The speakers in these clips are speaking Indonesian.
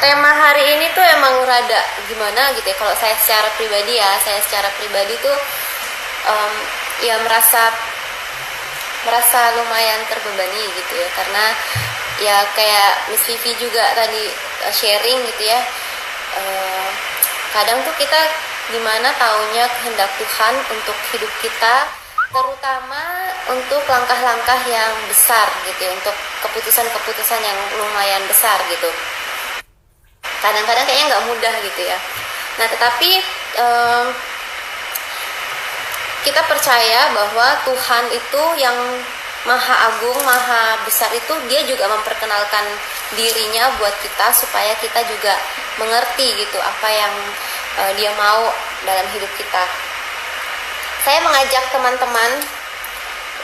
tema hari ini tuh emang rada gimana gitu ya. Kalau saya secara pribadi tuh em, ya merasa lumayan terbebani gitu ya, karena ya kayak Miss Vivi juga tadi sharing gitu ya. Eh, Kadang tuh kita gimana taunya kehendak Tuhan untuk hidup kita, terutama untuk langkah-langkah yang besar gitu ya, untuk keputusan-keputusan yang lumayan besar gitu. Kadang-kadang kayaknya nggak mudah gitu ya. Nah, tetapi kita percaya bahwa Tuhan itu yang maha agung, maha besar itu, dia juga memperkenalkan dirinya buat kita supaya kita juga mengerti gitu apa yang dia mau dalam hidup kita. Saya mengajak teman-teman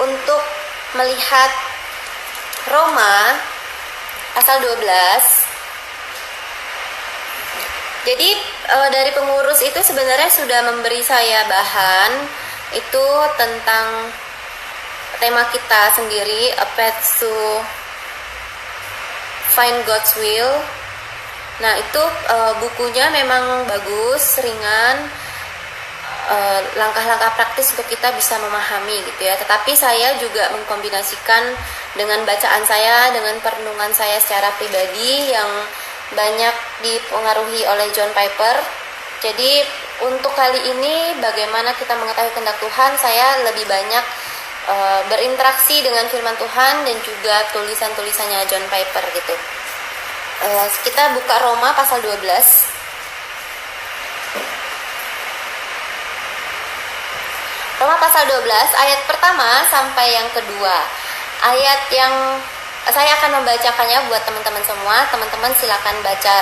untuk melihat Roma pasal 12. Jadi dari pengurus itu sebenarnya sudah memberi saya bahan itu tentang tema kita sendiri, A Path to Find God's Will. Nah, itu bukunya memang bagus, ringan, langkah-langkah praktis untuk kita bisa memahami gitu ya. Tetapi saya juga mengkombinasikan dengan bacaan saya, dengan perenungan saya secara pribadi yang banyak dipengaruhi oleh John Piper. Jadi untuk kali ini bagaimana kita mengetahui kehendak Tuhan, saya lebih banyak berinteraksi dengan firman Tuhan dan juga tulisan-tulisannya John Piper gitu. Kita buka Roma pasal 12. Roma pasal 12 ayat pertama sampai yang kedua. Ayat yang saya akan membacakannya buat teman-teman semua. Teman-teman silakan baca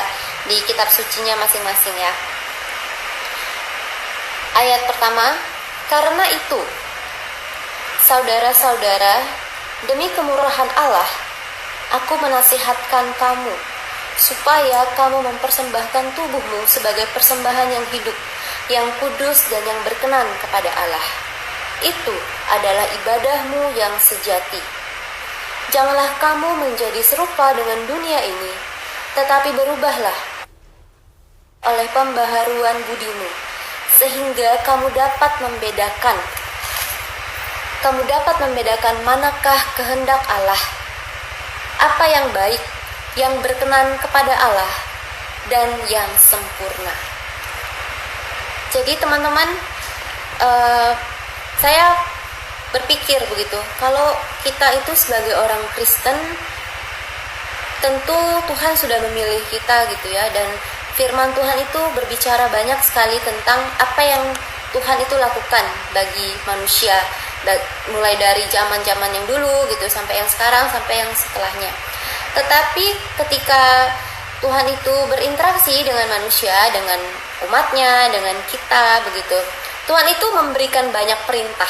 di kitab sucinya masing-masing ya. Ayat pertama, karena itu, saudara-saudara, demi kemurahan Allah, aku menasihatkan kamu, supaya kamu mempersembahkan tubuhmu sebagai persembahan yang hidup, yang kudus dan yang berkenan kepada Allah. Itu adalah ibadahmu yang sejati. Janganlah kamu menjadi serupa dengan dunia ini, tetapi berubahlah oleh pembaharuan budimu, sehingga kamu dapat membedakan manakah kehendak Allah, apa yang baik, yang berkenan kepada Allah, dan yang sempurna. Jadi teman-teman, saya berpikir begitu, kalau kita itu sebagai orang Kristen, tentu Tuhan sudah memilih kita gitu ya, dan firman Tuhan itu berbicara banyak sekali tentang apa yang Tuhan itu lakukan bagi manusia, mulai dari zaman-zaman yang dulu gitu sampai yang sekarang, sampai yang setelahnya. Tetapi ketika Tuhan itu berinteraksi dengan manusia, dengan umatnya, dengan kita begitu, Tuhan itu memberikan banyak perintah.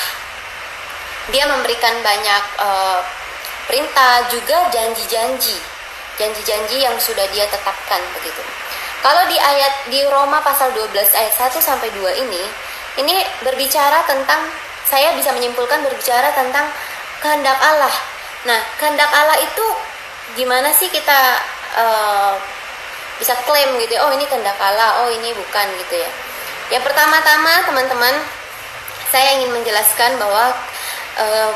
Dia memberikan banyak perintah, juga janji-janji yang sudah dia tetapkan begitu. Kalau di Roma pasal 12 ayat 1 sampai 2 ini berbicara tentang, saya bisa menyimpulkan berbicara tentang kehendak Allah. Nah, kehendak Allah itu gimana sih kita bisa klaim gitu ya, oh ini kehendak Allah, oh ini bukan gitu ya. Yang pertama-tama teman-teman, saya ingin menjelaskan bahwa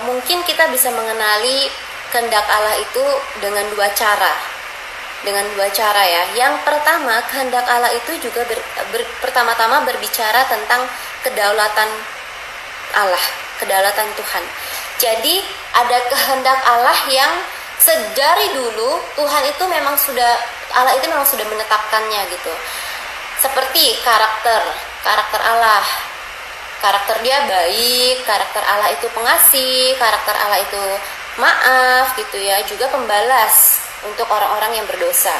mungkin kita bisa mengenali kehendak Allah itu dengan dua cara ya. Yang pertama, kehendak Allah itu juga pertama-tama berbicara tentang kedaulatan Allah, kedaulatan Tuhan. Jadi ada kehendak Allah yang sedari dulu Allah itu memang sudah menetapkannya gitu. Seperti karakter Allah. Karakter dia baik, karakter Allah itu pengasih, karakter Allah itu maaf gitu ya, juga pembalas untuk orang-orang yang berdosa.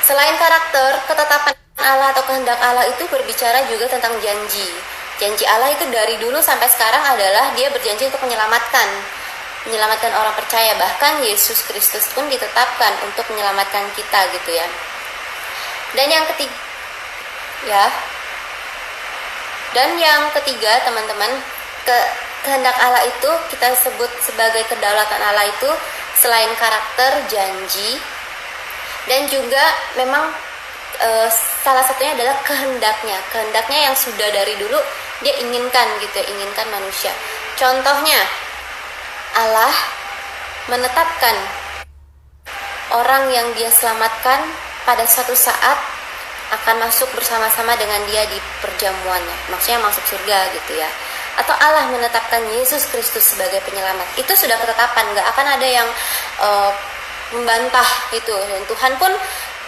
Selain karakter, ketetapan Allah atau kehendak Allah itu berbicara juga tentang janji. Janji Allah itu dari dulu sampai sekarang adalah dia berjanji untuk menyelamatkan orang percaya. Bahkan Yesus Kristus pun ditetapkan untuk menyelamatkan kita gitu ya. Dan yang ketiga teman-teman, kehendak Allah itu kita sebut sebagai kedaulatan Allah itu selain karakter, janji, Dan juga memang salah satunya adalah kehendaknya yang sudah dari dulu dia inginkan gitu ya, inginkan manusia. Contohnya Allah menetapkan orang yang dia selamatkan pada suatu saat akan masuk bersama-sama dengan dia di perjamuannya, maksudnya masuk surga gitu ya. Atau Allah menetapkan Yesus Kristus sebagai penyelamat, itu sudah ketetapan, nggak akan ada yang membantah itu. Dan Tuhan pun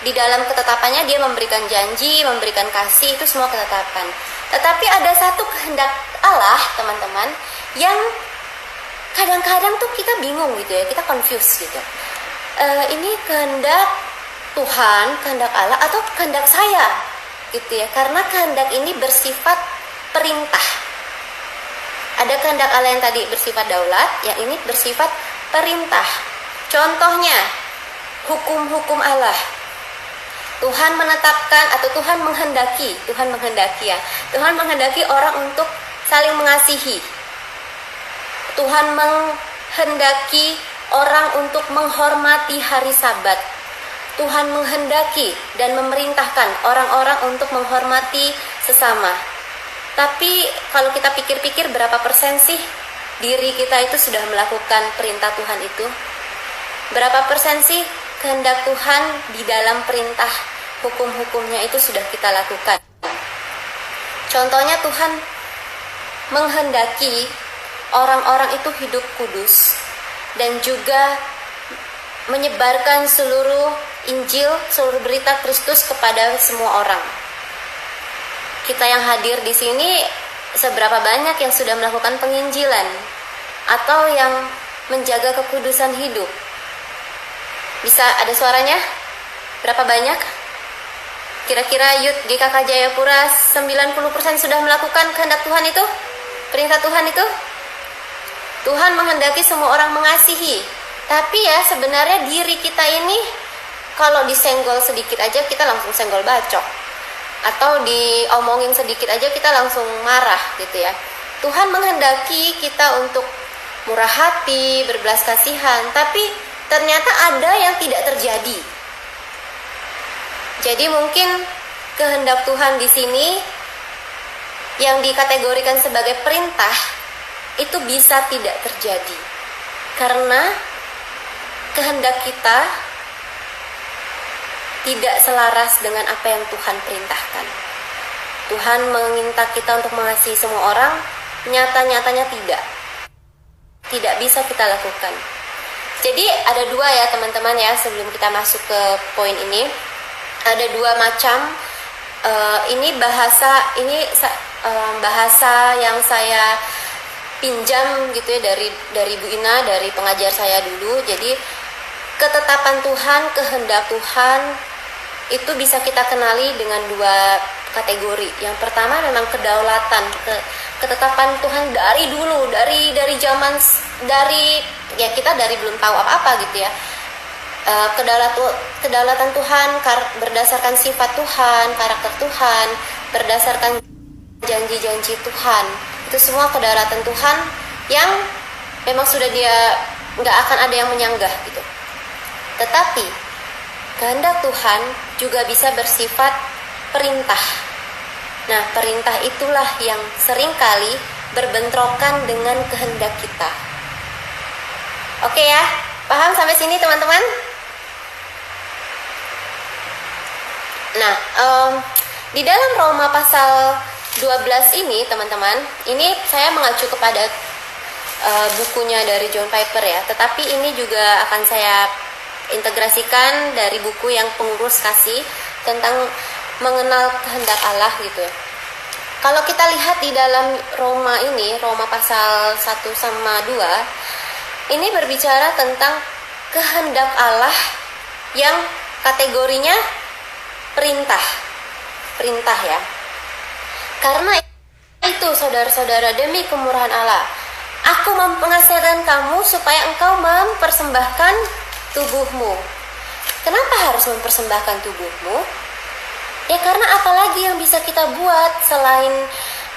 di dalam ketetapannya dia memberikan janji, memberikan kasih, itu semua ketetapan. Tetapi ada satu kehendak Allah teman-teman yang kadang-kadang tuh kita bingung gitu ya, kita confused gitu. Ini kehendak Tuhan, kehendak Allah, atau kehendak saya gitu ya. Karena kehendak ini bersifat perintah. Ada kehendak Allah yang tadi bersifat daulat, yang ini bersifat perintah. Contohnya hukum-hukum Allah. Tuhan menetapkan atau Tuhan menghendaki ya. Tuhan menghendaki orang untuk saling mengasihi. Tuhan menghendaki orang untuk menghormati hari Sabat. Tuhan menghendaki dan memerintahkan orang-orang untuk menghormati sesama. Tapi kalau kita pikir-pikir, berapa persen sih diri kita itu sudah melakukan perintah Tuhan itu? Berapa persen sih kehendak Tuhan di dalam perintah hukum-hukumnya itu sudah kita lakukan? Contohnya Tuhan menghendaki orang-orang itu hidup kudus dan juga menyebarkan seluruh Injil, seluruh berita Kristus kepada semua orang. Kita yang hadir di sini, seberapa banyak yang sudah melakukan penginjilan atau yang menjaga kekudusan hidup? Bisa ada suaranya? Berapa banyak? Kira-kira Youth GKK Jayapura 90% sudah melakukan kehendak Tuhan itu? Perintah Tuhan itu? Tuhan menghendaki semua orang mengasihi. Tapi ya sebenarnya diri kita ini kalau disenggol sedikit aja kita langsung senggol bacok, atau diomongin sedikit aja kita langsung marah gitu ya. Tuhan menghendaki kita untuk murah hati, berbelas kasihan, tapi ternyata ada yang tidak terjadi. Jadi mungkin kehendak Tuhan di sini yang dikategorikan sebagai perintah itu bisa tidak terjadi karena kehendak kita tidak selaras dengan apa yang Tuhan perintahkan. Tuhan meminta kita untuk mengasihi semua orang, nyata-nyatanya tidak bisa kita lakukan. Jadi ada dua ya teman-teman ya, sebelum kita masuk ke poin ini, ada dua macam. Ini bahasa yang saya pinjam gitu ya dari Bu Ina, dari pengajar saya dulu. Jadi ketetapan Tuhan, kehendak Tuhan itu bisa kita kenali dengan dua kategori. Yang pertama memang kedaulatan, ketetapan Tuhan dari dulu, dari zaman ya kita dari belum tahu apa-apa gitu ya. Kedaulatan Tuhan berdasarkan sifat Tuhan, karakter Tuhan, berdasarkan janji-janji Tuhan. Itu semua kedaulatan Tuhan yang memang sudah dia nggak akan ada yang menyanggah gitu. Tetapi kehendak Tuhan juga bisa bersifat perintah. Nah, perintah itulah yang seringkali berbentrokan dengan kehendak kita. Oke ya, paham sampai sini teman-teman? Nah, di dalam Roma pasal 12 ini teman-teman, ini saya mengacu kepada bukunya dari John Piper ya, tetapi ini juga akan saya integrasikan dari buku yang Pengurus Kasih tentang mengenal kehendak Allah gitu ya. Kalau kita lihat di dalam Roma ini, Roma pasal 1 sama 2, ini berbicara tentang kehendak Allah yang kategorinya perintah ya. Karena itu saudara-saudara, demi kemurahan Allah, aku mengasihatkan kamu supaya engkau mempersembahkan tubuhmu. Kenapa harus mempersembahkan tubuhmu? Ya karena apalagi yang bisa kita buat selain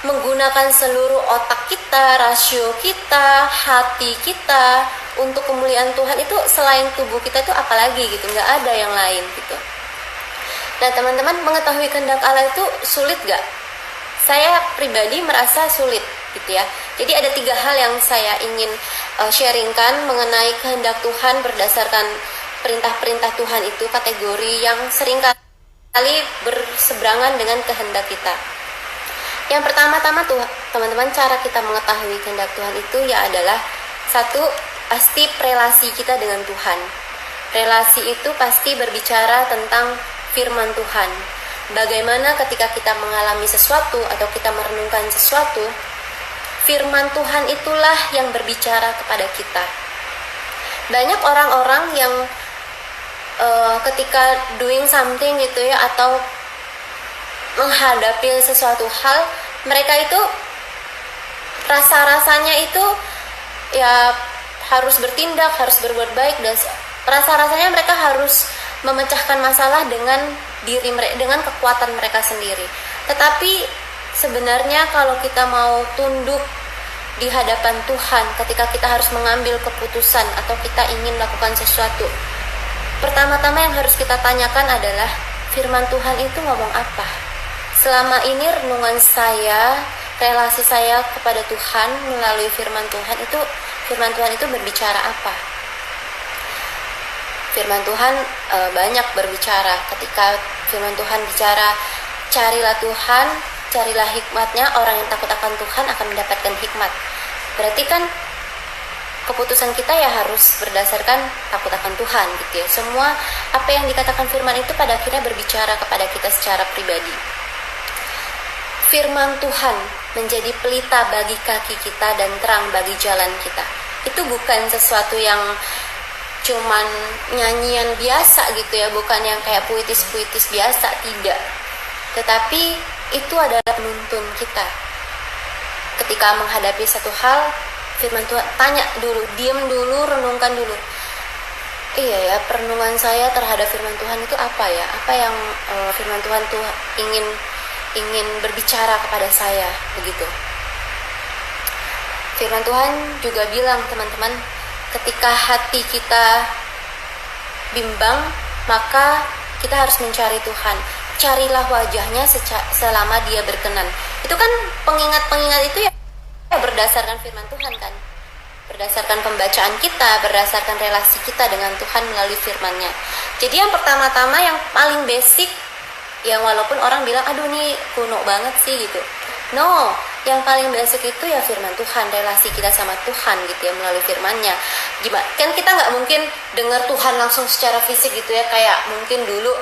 menggunakan seluruh otak kita, rasio kita, hati kita, untuk kemuliaan Tuhan itu selain tubuh kita itu apalagi gitu, nggak ada yang lain gitu. Nah teman-teman, mengetahui kehendak Allah itu sulit gak? Saya pribadi merasa sulit gitu ya. Jadi ada 3 hal yang saya ingin sharingkan mengenai kehendak Tuhan berdasarkan perintah-perintah Tuhan itu, kategori yang seringkali berseberangan dengan kehendak kita. Yang pertama-tama tuh teman-teman, cara kita mengetahui kehendak Tuhan itu ya adalah satu, pasti relasi kita dengan Tuhan. Relasi itu pasti berbicara tentang firman Tuhan. Bagaimana ketika kita mengalami sesuatu atau kita merenungkan sesuatu, firman Tuhan itulah yang berbicara kepada kita. Banyak orang-orang yang ketika doing something gitu ya, atau menghadapi sesuatu hal, mereka itu rasa-rasanya itu ya harus bertindak, harus berbuat baik, dan rasa-rasanya mereka harus memecahkan masalah dengan diri mereka, dengan kekuatan mereka sendiri. Tetapi sebenarnya kalau kita mau tunduk di hadapan Tuhan, ketika kita harus mengambil keputusan atau kita ingin melakukan sesuatu, pertama-tama yang harus kita tanyakan adalah firman Tuhan itu ngomong apa. Selama ini renungan saya, relasi saya kepada Tuhan melalui firman Tuhan itu berbicara apa? Firman Tuhan banyak berbicara. Ketika firman Tuhan bicara, carilah Tuhan, carilah hikmatnya, orang yang takut akan Tuhan akan mendapatkan hikmat. Berarti kan keputusan kita ya harus berdasarkan takut akan Tuhan gitu ya. Semua apa yang dikatakan firman itu pada akhirnya berbicara kepada kita secara pribadi. Firman Tuhan menjadi pelita bagi kaki kita dan terang bagi jalan kita. Itu bukan sesuatu yang cuman nyanyian biasa gitu ya, bukan yang kayak puitis-puitis biasa, tidak. Tetapi itu adalah penuntun kita. Ketika menghadapi satu hal, firman Tuhan, tanya dulu, diam dulu, renungkan dulu. Iya ya, perenungan saya terhadap firman Tuhan itu apa ya? Apa yang firman Tuhan tuh ingin berbicara kepada saya, begitu. Firman Tuhan juga bilang, teman-teman, ketika hati kita bimbang, maka kita harus mencari Tuhan. Carilah wajahnya selama dia berkenan. Itu kan pengingat-pengingat itu ya berdasarkan firman Tuhan kan. Berdasarkan pembacaan kita, berdasarkan relasi kita dengan Tuhan melalui firman-Nya. Jadi yang pertama-tama, yang paling basic, yang walaupun orang bilang, aduh ini kuno banget sih gitu. No, yang paling basic itu ya firman Tuhan, relasi kita sama Tuhan gitu ya melalui firman-Nya. Gimana? Kan kita nggak mungkin dengar Tuhan langsung secara fisik gitu ya, kayak mungkin dulu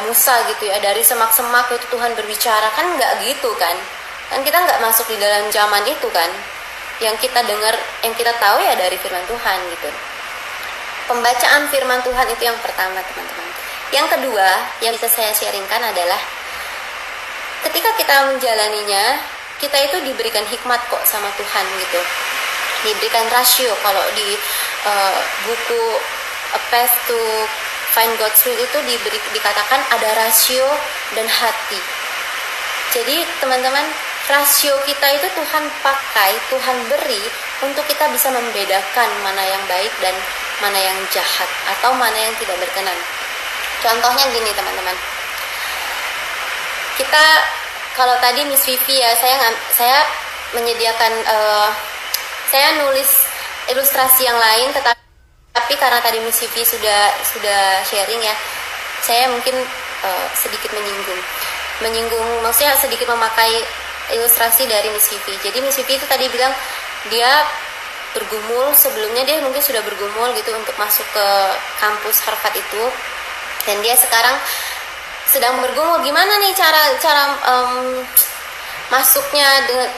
Musa gitu ya, dari semak-semak itu Tuhan berbicara, kan nggak gitu kan. Kan kita nggak masuk di dalam zaman itu kan. Yang kita dengar, yang kita tahu ya dari firman Tuhan gitu. Pembacaan firman Tuhan itu yang pertama, teman-teman. Yang kedua yang bisa saya sharingkan adalah ketika kita menjalaninya, kita itu diberikan hikmat kok sama Tuhan gitu. Diberikan rasio. Kalau di buku A Path to Find God's Will itu dikatakan ada rasio dan hati. Jadi teman-teman, rasio kita itu Tuhan pakai, Tuhan beri untuk kita bisa membedakan mana yang baik dan mana yang jahat, atau mana yang tidak berkenan. Contohnya gini teman-teman, kita kalau tadi Miss Vivi ya, saya menyediakan, saya nulis ilustrasi yang lain, tapi karena tadi Miss Vivi sudah sharing ya, saya mungkin sedikit menyinggung, maksudnya sedikit memakai ilustrasi dari Miss Vivi. Jadi Miss Vivi itu tadi bilang dia bergumul, sebelumnya dia mungkin sudah bergumul gitu untuk masuk ke kampus Harvard itu, dan dia sekarang sedang bergumul gimana nih cara masuknya, dengan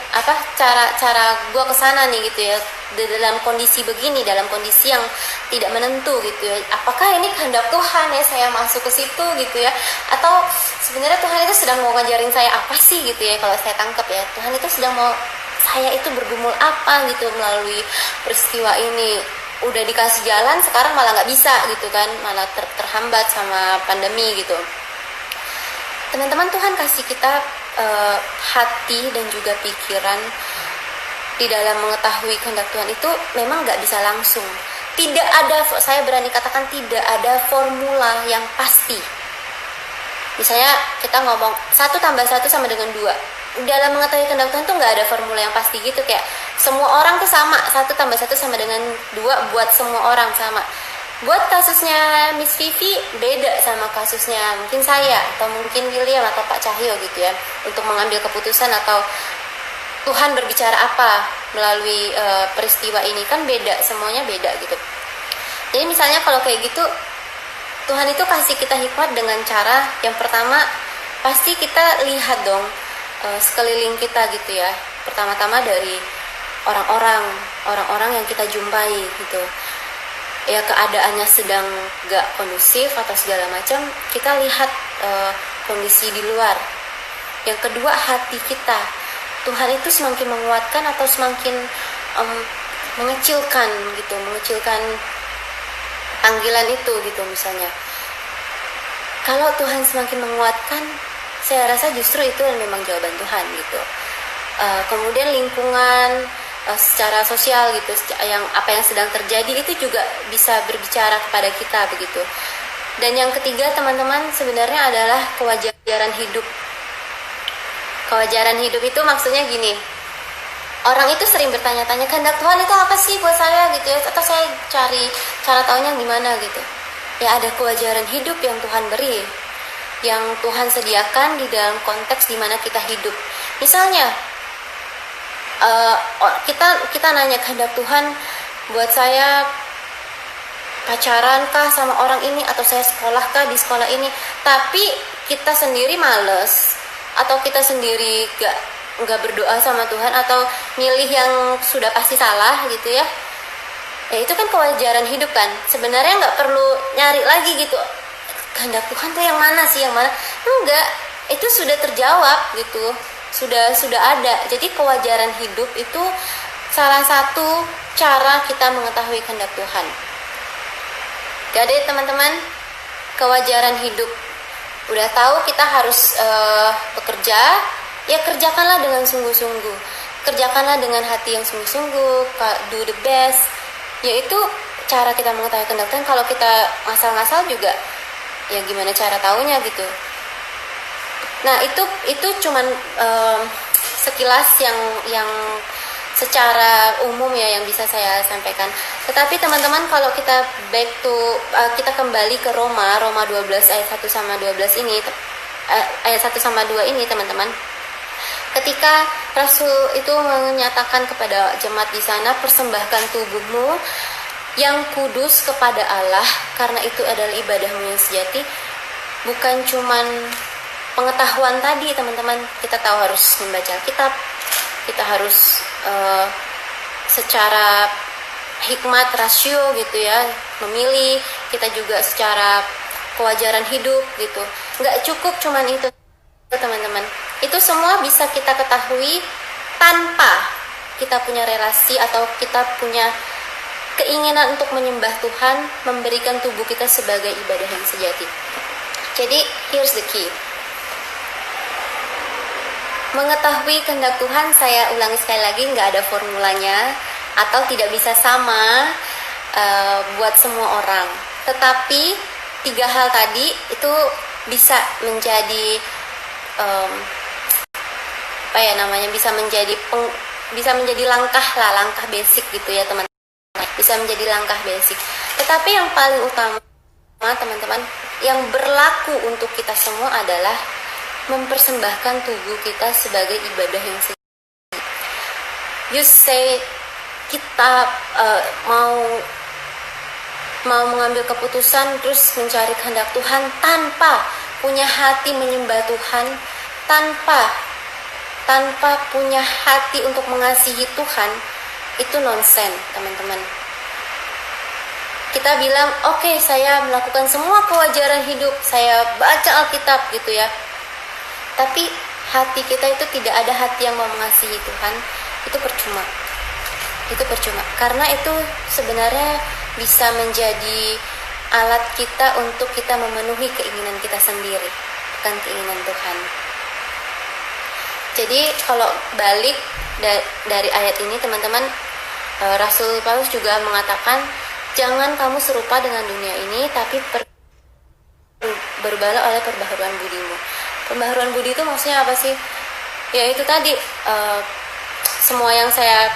cara gue kesana nih gitu ya, dalam kondisi begini, dalam kondisi yang tidak menentu gitu ya. Apakah ini kehendak Tuhan ya saya masuk ke situ gitu ya, atau sebenarnya Tuhan itu sedang mau ngajarin saya apa sih gitu ya. Kalau saya tangkap ya, Tuhan itu sedang mau saya itu bergumul apa gitu melalui peristiwa ini. Udah dikasih jalan, sekarang malah nggak bisa gitu kan, malah terhambat sama pandemi gitu. Teman-teman, Tuhan kasih kita hati dan juga pikiran di dalam mengetahui kehendak Tuhan itu memang nggak bisa langsung. Tidak ada, saya berani katakan tidak ada formula yang pasti. Misalnya kita ngomong 1 tambah 1 sama dengan 2. Dalam mengetahui kehendak Tuhan tuh nggak ada formula yang pasti gitu, kayak semua orang tuh sama, 1 tambah 1 sama dengan 2 buat semua orang sama. Buat kasusnya Miss Vivi beda sama kasusnya mungkin saya atau mungkin William atau Pak Cahyo gitu ya, untuk mengambil keputusan atau Tuhan berbicara apa melalui peristiwa ini kan beda, semuanya beda gitu. Jadi misalnya kalau kayak gitu, Tuhan itu kasih kita hikmat dengan cara yang pertama pasti kita lihat dong sekeliling kita gitu ya. Pertama-tama dari orang-orang yang kita jumpai gitu. Ya keadaannya sedang gak kondusif atau segala macam, kita lihat kondisi di luar. Yang kedua hati kita. Tuhan itu semakin menguatkan atau semakin mengecilkan panggilan itu gitu misalnya. Kalau Tuhan semakin menguatkan, saya rasa justru itu memang jawaban Tuhan gitu. Kemudian lingkungan secara sosial gitu, apa yang sedang terjadi itu juga bisa berbicara kepada kita begitu. Dan yang ketiga teman-teman sebenarnya adalah kewajaran hidup. Kewajaran hidup itu maksudnya gini, orang itu sering bertanya-tanya kehendak Tuhan itu apa sih buat saya gitu ya, atau saya cari cara taunya gimana gitu. Ya ada kewajaran hidup yang Tuhan beri, yang Tuhan sediakan di dalam konteks di mana kita hidup. Misalnya kita nanya kehendak Tuhan buat saya pacaran kah sama orang ini, atau saya sekolah kah di sekolah ini, tapi kita sendiri males atau kita sendiri nggak berdoa sama Tuhan atau milih yang sudah pasti salah gitu ya. Ya itu kan kewajaran hidup kan. Sebenarnya nggak perlu nyari lagi gitu. Kehendak Tuhan tuh yang mana sih, yang mana? Enggak, itu sudah terjawab gitu. Sudah ada. Jadi kewajaran hidup itu salah satu cara kita mengetahui kehendak Tuhan. Jadi teman-teman, kewajaran hidup. Udah tahu kita harus bekerja, ya kerjakanlah dengan sungguh-sungguh. Kerjakanlah dengan hati yang sungguh-sungguh, do the best. Yaitu cara kita mengetahui kehendak Tuhan. Kalau kita ngasal-ngasal juga, ya gimana cara taunya gitu. Nah itu cuman sekilas yang secara umum ya yang bisa saya sampaikan. Tetapi teman-teman kalau kita kita kembali ke Roma 12 ayat 1 sama 12 ini, ayat 1 sama 2 ini teman-teman. Ketika Rasul itu menyatakan kepada jemaat di sana, persembahkan tubuhmu yang kudus kepada Allah, karena itu adalah ibadahmu yang sejati. Bukan cuman pengetahuan tadi teman-teman, kita tahu harus membaca Alkitab, kita harus secara hikmat rasio gitu ya memilih, kita juga secara kewajaran hidup gitu. Nggak cukup cuman itu teman-teman. Itu semua bisa kita ketahui tanpa kita punya relasi atau kita punya keinginan untuk menyembah Tuhan, memberikan tubuh kita sebagai ibadah yang sejati. Jadi here's the key. Mengetahui kehendak Tuhan, saya ulangi sekali lagi, nggak ada formulanya atau tidak bisa sama buat semua orang. Tetapi 3 hal tadi itu bisa menjadi bisa menjadi langkah basic gitu ya teman-teman. Bisa menjadi langkah basic. Tetapi yang paling utama teman-teman, yang berlaku untuk kita semua adalah mempersembahkan tubuh kita sebagai ibadah yang sejati. You say kita mau mengambil keputusan terus mencari kehendak Tuhan tanpa punya hati menyembah Tuhan, tanpa punya hati untuk mengasihi Tuhan, itu nonsen teman-teman. Kita bilang oke, saya melakukan semua kewajaran hidup, saya baca Alkitab gitu ya, tapi hati kita itu tidak ada hati yang mau mengasihi Tuhan, itu percuma. Karena itu sebenarnya bisa menjadi alat kita untuk kita memenuhi keinginan kita sendiri, bukan keinginan Tuhan. Jadi kalau balik dari ayat ini teman-teman, Rasul Paulus juga mengatakan jangan kamu serupa dengan dunia ini, tapi berubahlah oleh perbaharuan budimu. Pembaharuan budi itu maksudnya apa sih? Ya itu tadi, semua yang saya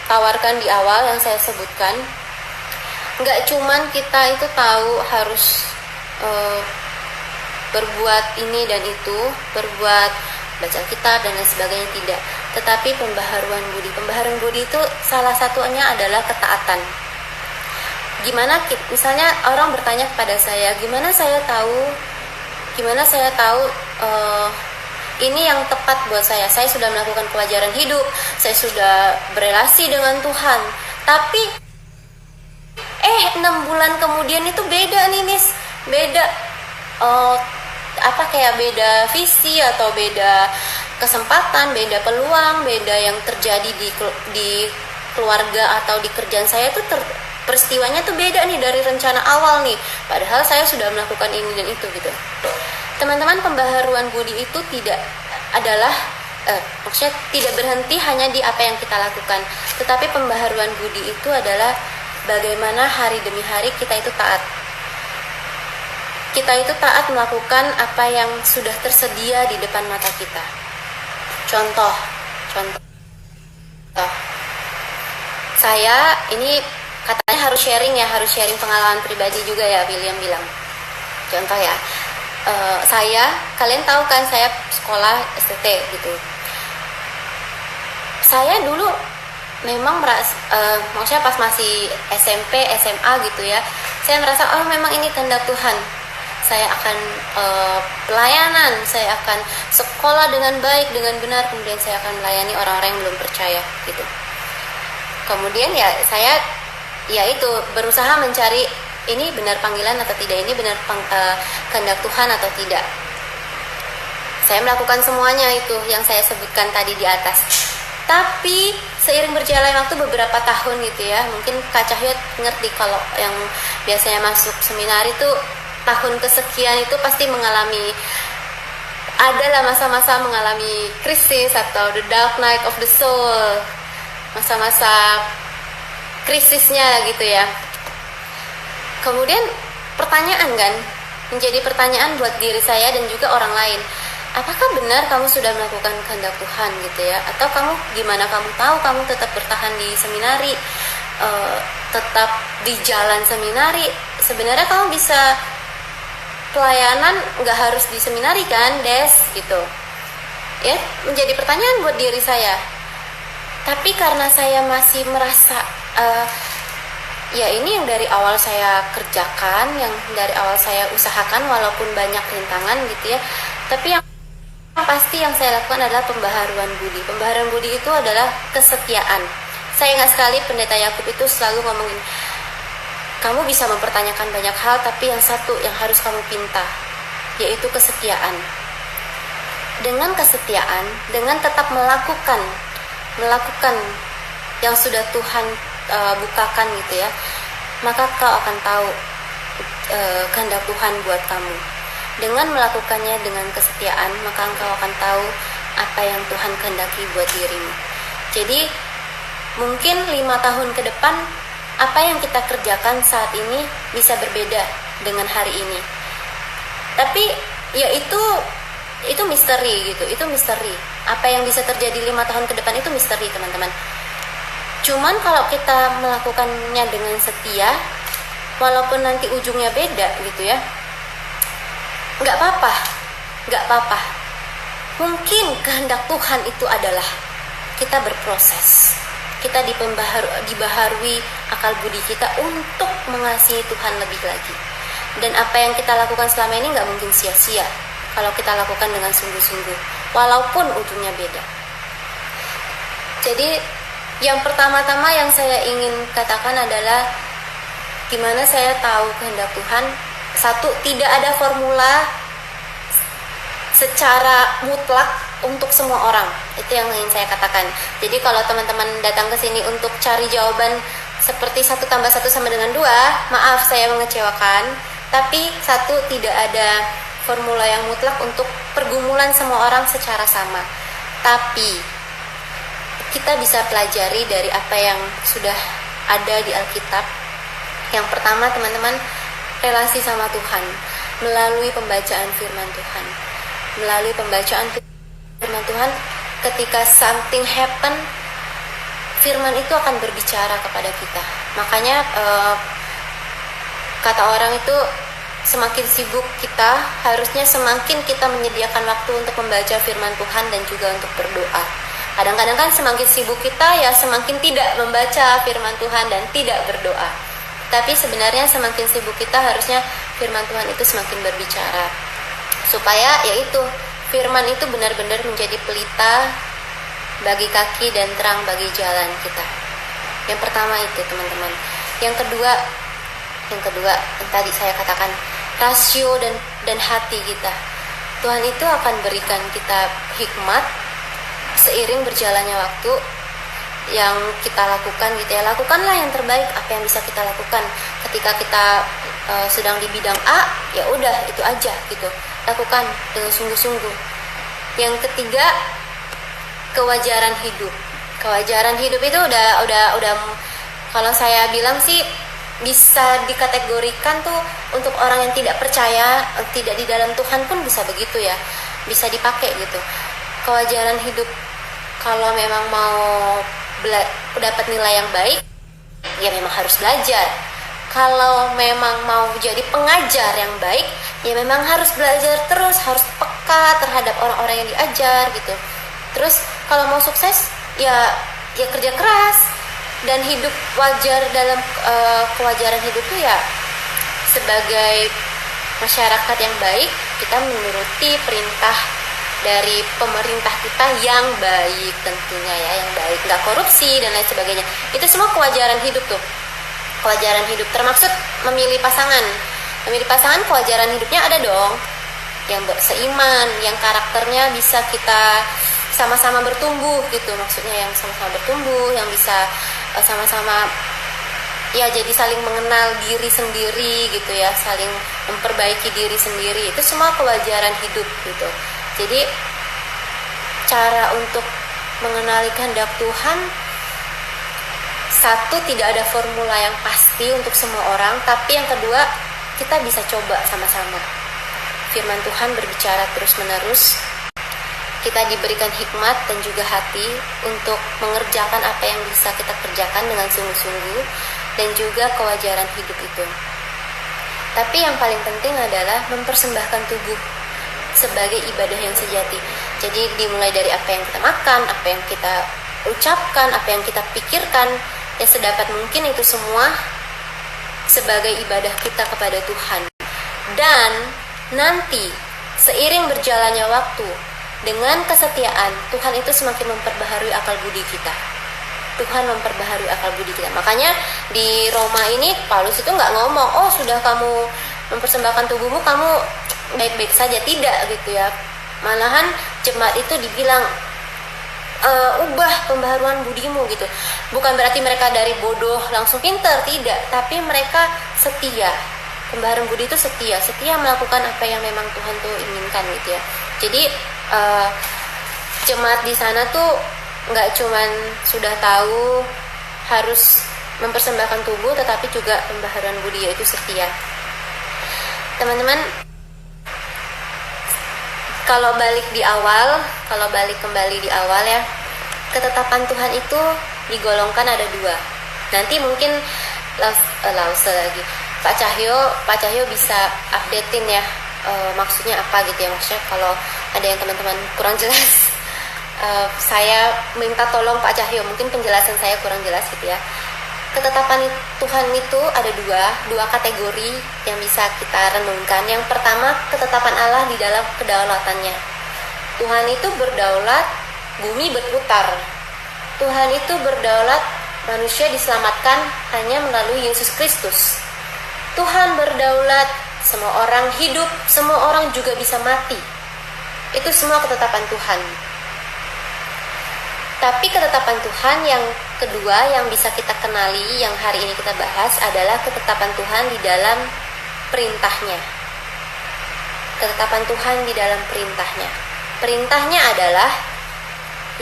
tawarkan di awal, yang saya sebutkan, nggak cuman kita itu tahu harus berbuat ini dan itu, berbuat baca kitab dan lain sebagainya, tidak. Tetapi pembaharuan budi. Pembaharuan budi itu salah satunya adalah ketaatan. Gimana, misalnya orang bertanya kepada saya, gimana saya tahu ini yang tepat buat saya. Saya sudah melakukan kewajaran hidup, saya sudah berelasi dengan Tuhan, tapi 6 bulan kemudian itu beda nih Miss, beda kayak beda visi atau beda kesempatan, beda peluang, beda yang terjadi di keluarga atau di kerjaan saya itu peristiwanya tuh beda nih dari rencana awal nih, padahal saya sudah melakukan ini dan itu gitu. Teman-teman, pembaharuan budi itu tidak adalah maksudnya tidak berhenti hanya di apa yang kita lakukan, tetapi pembaharuan budi itu adalah bagaimana hari demi hari kita itu taat. Kita itu taat melakukan apa yang sudah tersedia di depan mata kita. Contoh. Saya ini katanya harus sharing pengalaman pribadi juga ya, William bilang. Contoh ya, kalian tahu kan saya sekolah STT gitu. Saya dulu memang maksudnya pas masih SMP, SMA gitu ya, saya merasa memang ini kehendak Tuhan. Saya akan pelayanan, saya akan sekolah dengan baik, dengan benar, kemudian saya akan melayani orang-orang yang belum percaya gitu. Kemudian ya saya itu berusaha mencari ini benar panggilan atau tidak, ini benar kehendak Tuhan atau tidak. Saya melakukan semuanya itu yang saya sebutkan tadi di atas. Tapi seiring berjalan waktu beberapa tahun gitu ya, mungkin Kak Cahyot ngerti kalau yang biasanya masuk seminar itu tahun kesekian itu pasti adalah masa-masa mengalami krisis atau the dark night of the soul, masa-masa krisisnya gitu ya. Kemudian menjadi pertanyaan buat diri saya dan juga orang lain, apakah benar kamu sudah melakukan kehendak Tuhan gitu ya? Atau gimana kamu tahu kamu tetap bertahan di seminari, tetap di jalan seminari? Sebenarnya kamu bisa pelayanan nggak harus di seminari kan, Des gitu ya. Menjadi pertanyaan buat diri saya. Tapi karena saya masih merasa ya ini yang dari awal saya kerjakan, yang dari awal saya usahakan walaupun banyak rintangan gitu ya, tapi yang pasti yang saya lakukan adalah pembaharuan budi. Pembaharuan budi itu adalah kesetiaan. Saya ingat sekali Pendeta Yakub itu selalu ngomongin, kamu bisa mempertanyakan banyak hal, tapi yang satu yang harus kamu pinta, yaitu kesetiaan. Dengan kesetiaan, dengan tetap melakukan yang sudah Tuhan bukakan gitu ya, maka kau akan tahu kehendak Tuhan buat kamu. Dengan melakukannya dengan kesetiaan, maka engkau akan tahu apa yang Tuhan kehendaki buat dirimu. Jadi mungkin 5 tahun ke depan, apa yang kita kerjakan saat ini bisa berbeda dengan hari ini. Tapi ya itu misteri gitu, itu misteri. Apa yang bisa terjadi 5 tahun ke depan itu misteri teman-teman. Cuman kalau kita melakukannya dengan setia, walaupun nanti ujungnya beda gitu ya, nggak apa-apa. Mungkin kehendak Tuhan itu adalah kita berproses, kita dibaharui akal budi kita untuk mengasihi Tuhan lebih lagi. Dan apa yang kita lakukan selama ini nggak mungkin sia-sia kalau kita lakukan dengan sungguh-sungguh, walaupun ujungnya beda. Jadi yang pertama-tama yang saya ingin katakan adalah gimana saya tahu kehendak Tuhan. Satu, tidak ada formula secara mutlak untuk semua orang. Itu yang ingin saya katakan. Jadi kalau teman-teman datang ke sini untuk cari jawaban seperti 1 tambah 1 sama dengan 2, maaf saya mengecewakan. Tapi satu, tidak ada formula yang mutlak untuk pergumulan semua orang secara sama. Tapi kita bisa pelajari dari apa yang sudah ada di Alkitab. Yang pertama, teman-teman, relasi sama Tuhan melalui pembacaan firman Tuhan. Melalui pembacaan firman Tuhan, ketika something happen, firman itu akan berbicara kepada kita. Makanya kata orang itu, semakin sibuk kita, harusnya semakin kita menyediakan waktu untuk membaca firman Tuhan dan juga untuk berdoa. Kadang-kadang kan semakin sibuk kita ya semakin tidak membaca firman Tuhan dan tidak berdoa. Tapi sebenarnya semakin sibuk kita, harusnya firman Tuhan itu semakin berbicara. Supaya yaitu firman itu benar-benar menjadi pelita bagi kaki dan terang bagi jalan kita. Yang pertama itu, teman-teman. Yang kedua yang tadi saya katakan, rasio dan hati kita. Tuhan itu akan berikan kita hikmat seiring berjalannya waktu yang kita lakukan gitu ya. Lakukanlah yang terbaik apa yang bisa kita lakukan. Ketika kita sedang di bidang A, ya udah itu aja gitu. Lakukan dengan sungguh-sungguh. Yang ketiga, kewajaran hidup. Kewajaran hidup itu udah kalau saya bilang sih bisa dikategorikan tuh untuk orang yang tidak percaya, tidak di dalam Tuhan pun bisa begitu ya. Bisa dipakai gitu. Kewajaran hidup, kalau memang mau dapat nilai yang baik, ya memang harus belajar. Kalau memang mau jadi pengajar yang baik, ya memang harus belajar terus, harus peka terhadap orang-orang yang diajar gitu. Terus kalau mau sukses, ya kerja keras dan hidup wajar dalam kewajaran hidup itu ya sebagai masyarakat yang baik, kita menuruti perintah dari pemerintah kita yang baik tentunya ya, yang baik, nggak korupsi dan lain sebagainya. Itu semua kewajaran hidup tuh. Kewajaran hidup termaksud memilih pasangan. Memilih pasangan kewajaran hidupnya ada dong. Yang seiman, yang karakternya bisa kita sama-sama bertumbuh gitu. Maksudnya yang sama-sama bertumbuh, yang bisa sama-sama ya jadi saling mengenal diri sendiri gitu ya, saling memperbaiki diri sendiri. Itu semua kewajaran hidup gitu. Jadi cara untuk mengenali kehendak Tuhan, satu, tidak ada formula yang pasti untuk semua orang, tapi yang kedua, kita bisa coba sama-sama. Firman Tuhan berbicara terus-menerus, kita diberikan hikmat dan juga hati untuk mengerjakan apa yang bisa kita kerjakan dengan sungguh-sungguh, dan juga kewajaran hidup itu. Tapi yang paling penting adalah mempersembahkan tubuh sebagai ibadah yang sejati. Jadi dimulai dari apa yang kita makan, apa yang kita ucapkan, apa yang kita pikirkan, ya sedapat mungkin itu semua sebagai ibadah kita kepada Tuhan. Dan nanti seiring berjalannya waktu, dengan kesetiaan, Tuhan itu semakin memperbaharui akal budi kita. Tuhan memperbaharui akal budi kita. Makanya di Roma ini Paulus itu nggak ngomong, oh sudah kamu mempersembahkan tubuhmu, kamu baik-baik saja. Tidak gitu ya. Malahan jemaat itu dibilang ubah pembaharuan budimu gitu. Bukan berarti mereka dari bodoh langsung pintar, tidak. Tapi mereka setia. Pembaharuan budi itu setia melakukan apa yang memang Tuhan tuh inginkan gitu ya. Jadi jemaat di sana tuh nggak cuman sudah tahu harus mempersembahkan tubuh, tetapi juga pembaharuan budi, yaitu setia. Teman-teman, kalau balik kembali di awal ya, ketetapan Tuhan itu digolongkan ada dua. Nanti mungkin Lause lagi Pak Cahyo bisa updatein ya, maksudnya apa gitu ya. Maksudnya kalau ada yang teman-teman kurang jelas, saya minta tolong Pak Cahyo, mungkin penjelasan saya kurang jelas gitu ya. Ketetapan Tuhan itu ada dua kategori yang bisa kita renungkan. Yang pertama, ketetapan Allah di dalam kedaulatannya. Tuhan itu berdaulat, bumi berputar. Tuhan itu berdaulat, manusia diselamatkan hanya melalui Yesus Kristus. Tuhan berdaulat, semua orang hidup, semua orang juga bisa mati. Itu semua ketetapan Tuhan. Tapi ketetapan Tuhan yang kedua yang bisa kita kenali, yang hari ini kita bahas, adalah ketetapan Tuhan di dalam perintahnya. Ketetapan Tuhan di dalam perintahnya. Perintahnya adalah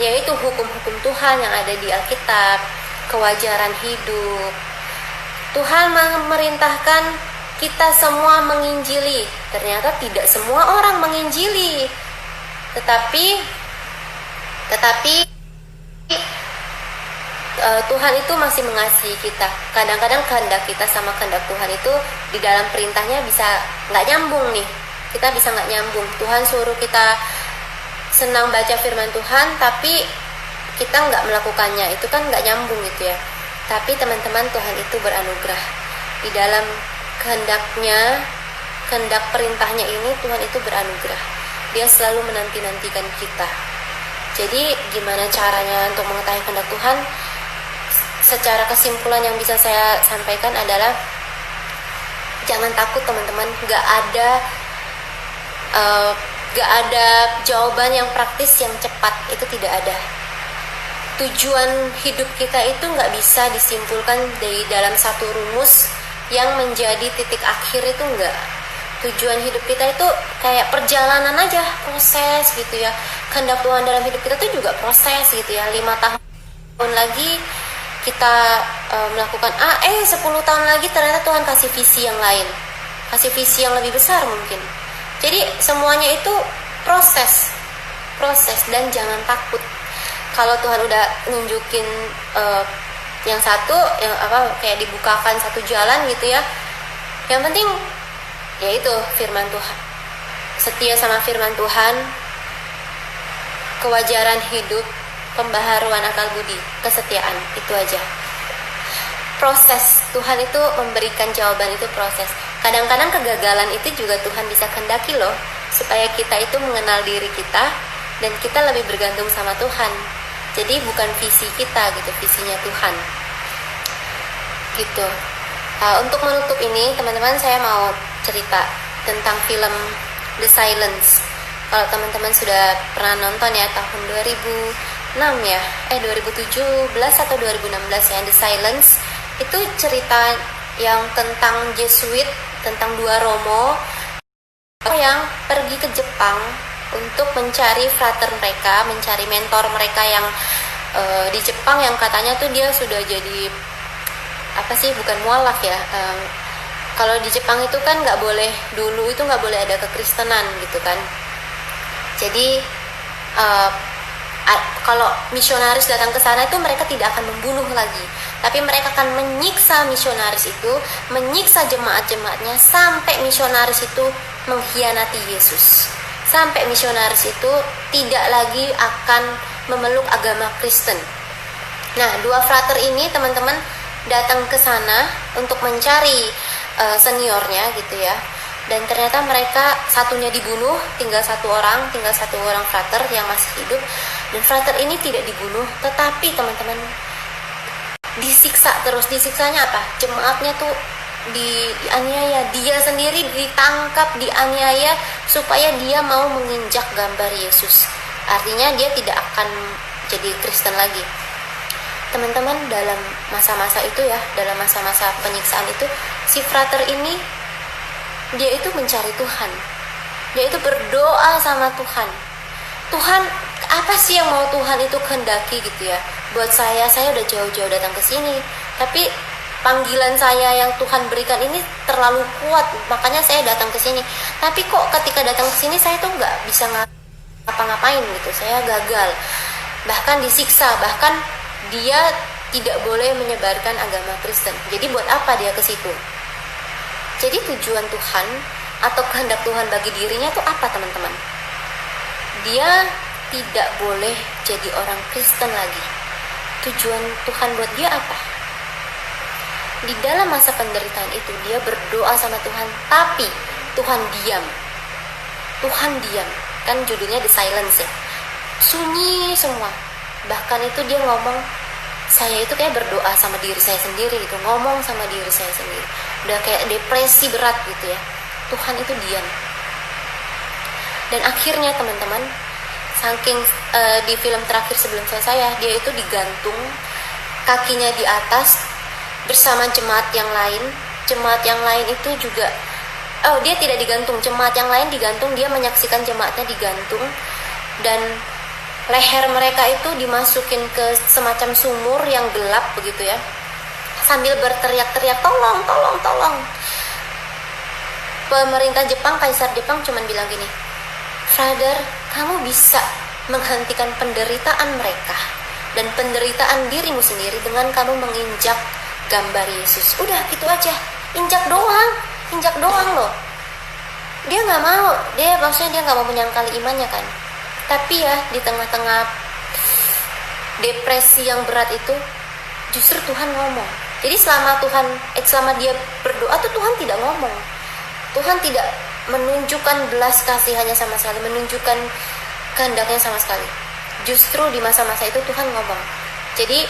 yaitu hukum-hukum Tuhan yang ada di Alkitab, kewajaran hidup. Tuhan memerintahkan kita semua menginjili. Ternyata tidak semua orang menginjili, tetapi Tuhan itu masih mengasihi kita. Kadang-kadang kehendak kita sama kehendak Tuhan itu di dalam perintahnya bisa nggak nyambung nih. Kita bisa nggak nyambung. Tuhan suruh kita senang baca firman Tuhan, tapi kita nggak melakukannya. Itu kan nggak nyambung gitu ya. Tapi teman-teman, Tuhan itu beranugerah. Di dalam kehendaknya, kehendak perintahnya ini, Tuhan itu beranugerah. Dia selalu menanti-nantikan kita. Jadi gimana caranya untuk mengetahui kehendak Tuhan? Secara kesimpulan yang bisa saya sampaikan adalah jangan takut teman-teman. Gak ada jawaban yang praktis yang cepat, itu tidak ada. Tujuan hidup kita itu gak bisa disimpulkan dari dalam satu rumus yang menjadi titik akhir, itu enggak. Tujuan hidup kita itu kayak perjalanan aja, proses gitu ya. Kehendak Tuhan dalam hidup kita itu juga proses gitu ya. 5 tahun lagi kita melakukan A, 10 tahun lagi ternyata Tuhan kasih visi yang lain, kasih visi yang lebih besar mungkin. Jadi semuanya itu proses dan jangan takut. Kalau Tuhan udah nunjukin yang satu, yang kayak dibukakan satu jalan gitu ya. Yang penting yaitu firman Tuhan. Setia sama firman Tuhan, kewajaran hidup, pembaharuan akal budi, kesetiaan, itu aja. Proses, Tuhan itu memberikan jawaban, itu proses. Kadang-kadang kegagalan itu juga Tuhan bisa kehendaki loh, supaya kita itu mengenal diri kita dan kita lebih bergantung sama Tuhan. Jadi bukan visi kita gitu, visinya Tuhan. Gitu. Untuk menutup ini, teman-teman, saya mau cerita tentang film The Silence. Kalau teman-teman sudah pernah nonton ya, tahun 2006 ya, 2017 atau 2016 ya, The Silence. Itu cerita yang tentang Jesuit, tentang 2 Romo yang pergi ke Jepang untuk mencari frater mereka, mencari mentor mereka yang di Jepang, yang katanya tuh dia sudah jadi bukan mualaf ya. Kalau di Jepang itu kan nggak boleh, dulu itu nggak boleh ada kekristenan gitu kan. Jadi kalau misionaris datang ke sana itu mereka tidak akan membunuh lagi, tapi mereka akan menyiksa misionaris itu, menyiksa jemaat-jemaatnya sampai misionaris itu mengkhianati Yesus, sampai misionaris itu tidak lagi akan memeluk agama Kristen. Nah, 2 frater ini teman-teman datang ke sana untuk mencari seniornya gitu ya. Dan ternyata mereka satunya dibunuh, tinggal satu orang frater yang masih hidup. Dan frater ini tidak dibunuh, tetapi teman-teman disiksa terus. Disiksanya apa? Jemaatnya tuh dianiaya, dia sendiri ditangkap, dianiaya supaya dia mau menginjak gambar Yesus. Artinya dia tidak akan jadi Kristen lagi. Teman-teman, dalam masa-masa itu ya, dalam masa-masa penyiksaan itu, si frater ini dia itu mencari Tuhan. Dia itu berdoa sama Tuhan. Tuhan, apa sih yang mau Tuhan itu kehendaki gitu ya? Buat saya udah jauh-jauh datang ke sini, tapi panggilan saya yang Tuhan berikan ini terlalu kuat, makanya saya datang ke sini. Tapi kok ketika datang ke sini saya tuh nggak bisa ngapa-ngapain gitu. Saya gagal, bahkan disiksa, bahkan dia tidak boleh menyebarkan agama Kristen. Jadi buat apa dia ke situ? Jadi tujuan Tuhan atau kehendak Tuhan bagi dirinya itu apa teman-teman? Dia tidak boleh jadi orang Kristen lagi. Tujuan Tuhan buat dia apa? Di dalam masa penderitaan itu dia berdoa sama Tuhan, tapi Tuhan diam. Tuhan diam. Kan judulnya The Silence ya. Sunyi semua. Bahkan itu dia ngomong, saya itu kayak berdoa sama diri saya sendiri gitu, ngomong sama diri saya sendiri. Udah kayak depresi berat gitu ya. Tuhan itu diam. Dan akhirnya teman-teman, saking di film terakhir sebelum saya, dia itu digantung, kakinya di atas bersama jemaat yang lain. Jemaat yang lain itu juga, dia tidak digantung, jemaat yang lain digantung, dia menyaksikan jemaatnya digantung. Dan leher mereka itu dimasukin ke semacam sumur yang gelap begitu ya, sambil berteriak-teriak, tolong, tolong, tolong. Pemerintah Jepang, Kaisar Jepang cuman bilang gini, Father, kamu bisa menghentikan penderitaan mereka dan penderitaan dirimu sendiri dengan kamu menginjak gambar Yesus. Udah gitu aja, injak doang loh. Dia nggak mau, maksudnya dia nggak mau menyangkali imannya kan. Tapi ya di tengah-tengah depresi yang berat itu, justru Tuhan ngomong. Jadi selama dia berdoa tuh Tuhan tidak ngomong. Tuhan tidak menunjukkan belas kasihannya sama sekali, menunjukkan kehendaknya sama sekali. Justru di masa-masa itu Tuhan ngomong. Jadi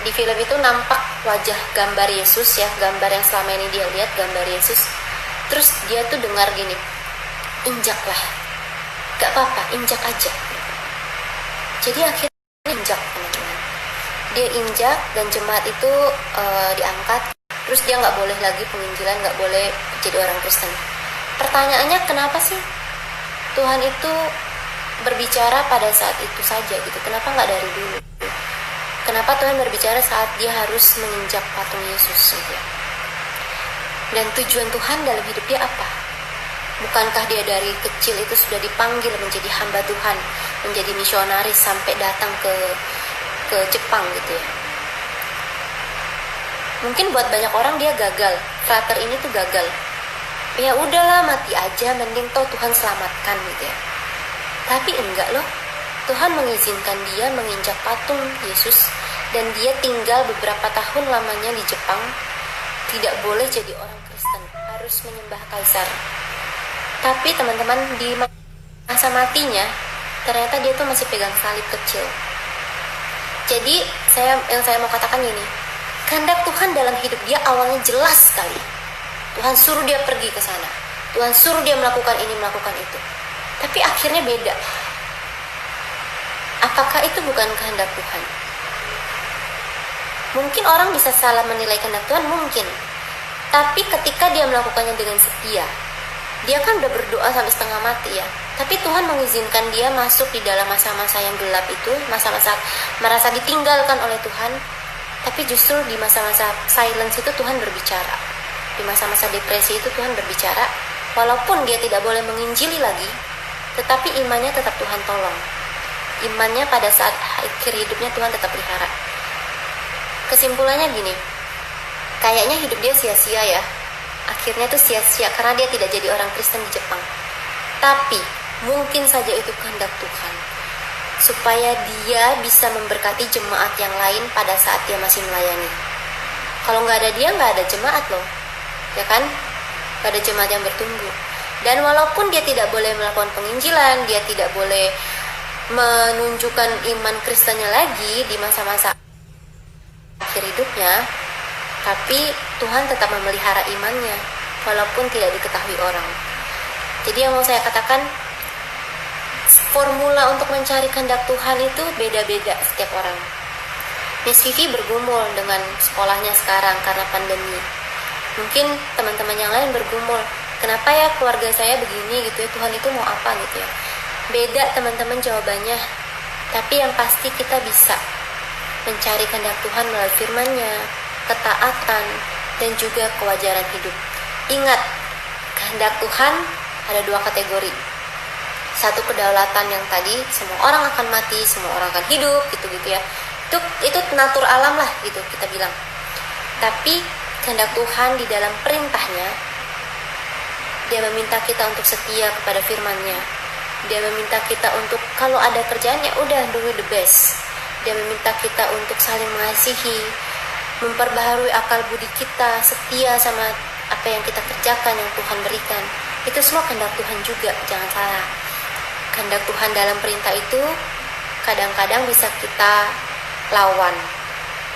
di film itu nampak wajah gambar Yesus ya, gambar yang selama ini dia lihat, gambar Yesus. Terus dia tuh dengar gini, injaklah, gak apa-apa, injak aja. Jadi akhirnya injak, teman-teman. Dia injak dan jemaat itu diangkat. Terus dia nggak boleh lagi penginjilan, nggak boleh jadi orang Kristen. Pertanyaannya, kenapa sih Tuhan itu berbicara pada saat itu saja gitu? Kenapa nggak dari dulu? Kenapa Tuhan berbicara saat dia harus menginjak patung Yesus gitu? Dan tujuan Tuhan dalam hidup dia apa? Bukankah dia dari kecil itu sudah dipanggil menjadi hamba Tuhan, menjadi misionaris sampai datang ke Jepang gitu ya? Mungkin buat banyak orang dia gagal, frater ini tuh gagal. Ya udahlah, mati aja, mending toh Tuhan selamatkan gitu ya. Tapi enggak loh, Tuhan mengizinkan dia menginjak patung Yesus dan dia tinggal beberapa tahun lamanya di Jepang. Tidak boleh jadi orang Kristen, harus menyembah kaisar. Tapi teman-teman, di masa matinya ternyata dia tuh masih pegang salib kecil. Jadi yang saya mau katakan ini, kehendak Tuhan dalam hidup dia awalnya jelas sekali. Tuhan suruh dia pergi ke sana, Tuhan suruh dia melakukan ini, melakukan itu. Tapi akhirnya beda. Apakah itu bukan kehendak Tuhan? Mungkin orang bisa salah menilai kehendak Tuhan, mungkin. Tapi ketika dia melakukannya dengan setia, dia kan udah berdoa sampai setengah mati ya. Tapi Tuhan mengizinkan dia masuk di dalam masa-masa yang gelap itu, masa-masa merasa ditinggalkan oleh Tuhan. Tapi justru di masa-masa silence itu Tuhan berbicara. Di masa-masa depresi itu Tuhan berbicara. Walaupun dia tidak boleh menginjili lagi, tetapi imannya tetap Tuhan tolong. Imannya pada saat akhir hidupnya Tuhan tetap pelihara. Kesimpulannya gini, kayaknya hidup dia sia-sia ya. Akhirnya tuh sia-sia karena dia tidak jadi orang Kristen di Jepang. Tapi mungkin saja itu kehendak Tuhan, supaya dia bisa memberkati jemaat yang lain pada saat dia masih melayani. Kalau nggak ada dia, nggak ada jemaat loh, ya kan? Nggak ada jemaat yang bertumbuh. Dan walaupun dia tidak boleh melakukan penginjilan, dia tidak boleh menunjukkan iman Kristennya lagi di masa-masa akhir hidupnya, tapi Tuhan tetap memelihara imannya walaupun tidak diketahui orang. Jadi yang mau saya katakan, formula untuk mencari kehendak Tuhan itu beda-beda setiap orang. Miss Vivi bergumul dengan sekolahnya sekarang karena pandemi. Mungkin teman-teman yang lain bergumul, kenapa ya keluarga saya begini gitu ya, Tuhan itu mau apa gitu ya. Beda teman-teman jawabannya. Tapi yang pasti kita bisa mencari kehendak Tuhan melalui firman-Nya, ketaatan, dan juga kewajaran hidup. Ingat, kehendak Tuhan ada dua kategori. Satu, kedaulatan yang tadi, semua orang akan mati, semua orang akan hidup, gitu-gitu ya. Itu natur alam lah gitu kita bilang. Tapi kehendak Tuhan di dalam perintahnya, dia meminta kita untuk setia kepada firman-Nya. Dia meminta kita untuk kalau ada kerjaan ya udah do the best. Dia meminta kita untuk saling mengasihi, memperbaharui akal budi kita, setia sama apa yang kita kerjakan yang Tuhan berikan. Itu semua kehendak Tuhan juga, jangan salah. Kehendak Tuhan dalam perintah itu kadang-kadang bisa kita lawan.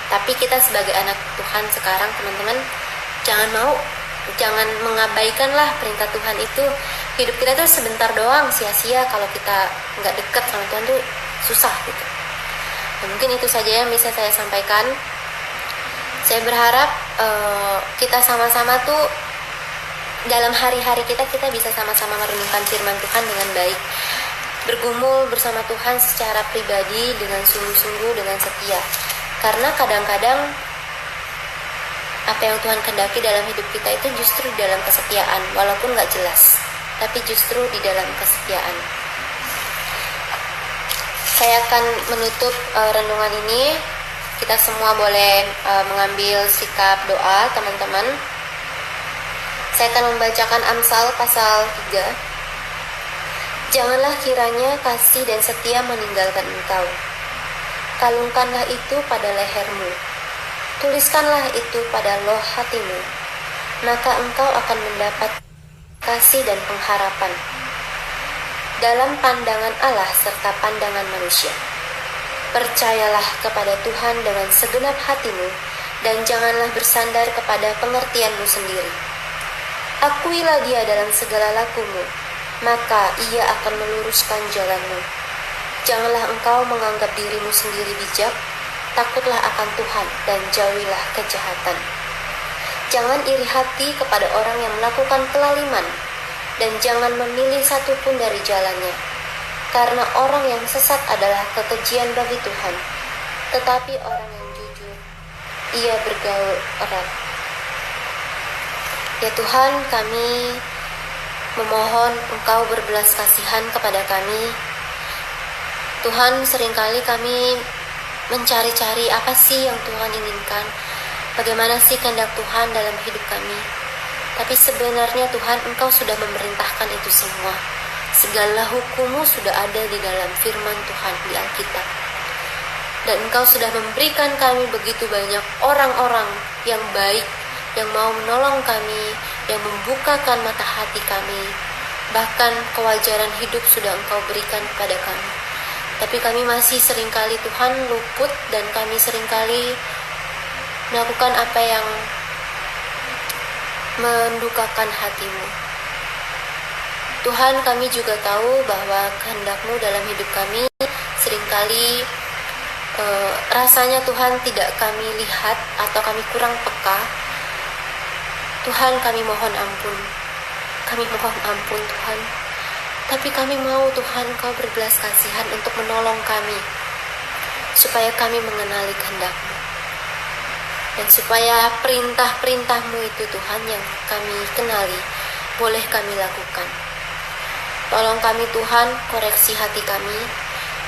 Tapi kita sebagai anak Tuhan sekarang, teman-teman, jangan mengabaikanlah perintah Tuhan itu. Hidup kita tuh sebentar doang, sia-sia kalau kita nggak dekat sama Tuhan tuh susah gitu. Dan mungkin itu saja yang bisa saya sampaikan. Saya berharap kita sama-sama tuh dalam hari-hari kita bisa sama-sama merenungkan firman Tuhan dengan baik. bergumul bersama Tuhan secara pribadi dengan sungguh-sungguh, dengan setia. Karena kadang-kadang apa yang Tuhan kehendaki dalam hidup kita itu justru di dalam kesetiaan, walaupun gak jelas, tapi justru di dalam kesetiaan. Saya akan menutup renungan ini. Kita semua boleh mengambil sikap doa, teman-teman. Saya akan membacakan Amsal pasal 3. Janganlah kiranya kasih dan setia meninggalkan engkau. Kalungkanlah itu pada lehermu. Tuliskanlah itu pada loh hatimu. Maka engkau akan mendapat kasih dan pengharapan dalam pandangan Allah serta pandangan manusia. Percayalah kepada Tuhan dengan segenap hatimu dan janganlah bersandar kepada pengertianmu sendiri. Akuilah Dia dalam segala lakumu, maka Ia akan meluruskan jalanmu. Janganlah engkau menganggap dirimu sendiri bijak, takutlah akan Tuhan dan jauhilah kejahatan. Jangan iri hati kepada orang yang melakukan kelaliman, dan jangan memilih satupun dari jalannya, karena orang yang sesat adalah kekejian bagi Tuhan, tetapi orang yang jujur, Ia bergaul erat. Ya Tuhan, kami memohon Engkau berbelas kasihan kepada kami. Tuhan, seringkali kami mencari-cari apa sih yang Tuhan inginkan, bagaimana sih kehendak Tuhan dalam hidup kami. Tapi sebenarnya Tuhan, Engkau sudah memerintahkan itu semua. Segala hukum-Mu sudah ada di dalam firman Tuhan di Alkitab. Dan Engkau sudah memberikan kami begitu banyak orang-orang yang baik, yang mau menolong kami, yang membukakan mata hati kami. Bahkan kewajaran hidup sudah Engkau berikan kepada kami. Tapi kami masih seringkali Tuhan luput, dan kami seringkali melakukan apa yang mendukakan hati-Mu. Tuhan, kami juga tahu bahwa kehendak-Mu dalam hidup kami seringkali rasanya Tuhan tidak kami lihat atau kami kurang peka. Tuhan, kami mohon ampun. Kami mohon ampun Tuhan. Tapi kami mau Tuhan Kau berbelas kasihan untuk menolong kami, supaya kami mengenali kehendak-Mu. Dan supaya perintah-perintah-Mu itu Tuhan yang kami kenali, boleh kami lakukan. Tolong kami Tuhan, koreksi hati kami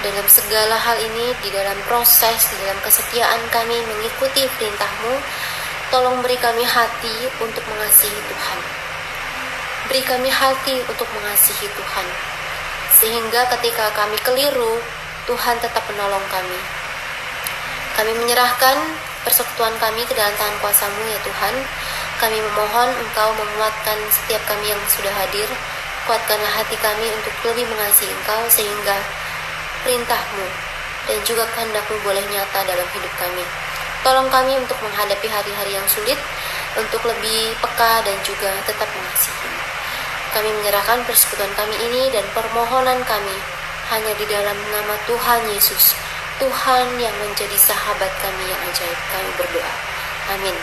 dalam segala hal ini, di dalam proses, di dalam kesetiaan kami mengikuti perintah-Mu. Tolong beri kami hati untuk mengasihi Tuhan. Beri kami hati untuk mengasihi Tuhan, sehingga ketika kami keliru, Tuhan tetap menolong kami. Kami menyerahkan persekutuan kami ke dalam tangan kuasa-Mu ya Tuhan. Kami memohon Engkau menguatkan setiap kami yang sudah hadir. Kuatkanlah hati kami untuk lebih mengasihi Engkau, sehingga perintah-Mu dan juga kehendak-Mu boleh nyata dalam hidup kami. Tolong kami untuk menghadapi hari-hari yang sulit, untuk lebih peka dan juga tetap mengasihi. Kami menyerahkan persekutuan kami ini dan permohonan kami hanya di dalam nama Tuhan Yesus, Tuhan yang menjadi sahabat kami yang ajaib. Kami berdoa. Amin.